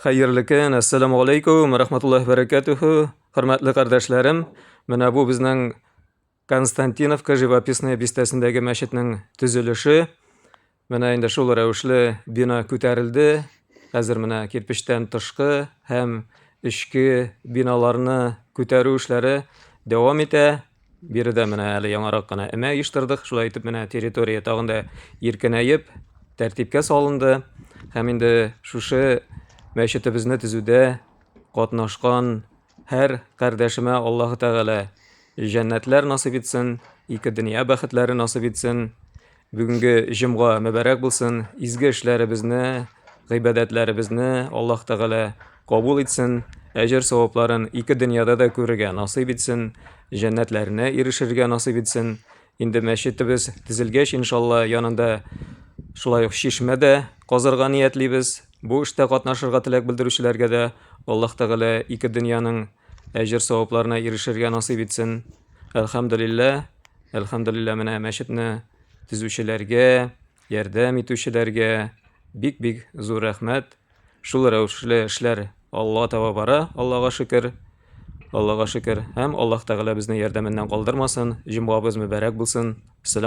Xayrli kun, assalomu alaykum va rahmatullohi va barakatuhu. Hurmatli qardoshlarım, mana bu bizning Konstantinovka живописная bistesindagi masjidning tuzilishi. Mana endi shu ravishli bino ko'tarildi. Hozir mana kirpishdan tashqi ham ichki binolarni ko'taruv ishlari davom etadi. Birida mana hali yangroqgina ima uyushtirdik. Shulay etib mana territoriya tag'inda erkinayib tartibga solindi. Ham endi shu masjidimizni tuzuvda qatnashgan har qardoshima Alloh taolo jannatlar nasib etsin, ikki dunyo baxtlari nasib etsin. Bugungi jum'a muborak bo'lsin. Izgi ishlarimizni, ibodatlarimizni Alloh taolo qabul etsin. Ajr savoblarini ikki dunyoda da ko'rishga nasib etsin. Jannatlarga erishishga nasib etsin. Endi masjidimiz tuzilgach inshaalloh yonida shulay shishmada qozirga niyatlimiz. Bu ishda qatnashirga tilak bildiruvchilarga da Alloh taolo ikki dunyoning ajr savoblarini erishishga nasib etsin. Alhamdulillah. Alhamdulillah mana masjidni tuzuvchilarga, yordam etuvchilarga bik zo'r rahmat. Shul ravishli ishlar Alloh tavobara, Allohga shukr. Allohga shukr. Ham Alloh taolo bizni yordamidan qoldirmasin. Jum'amiz muborak bo'lsin. Assalomu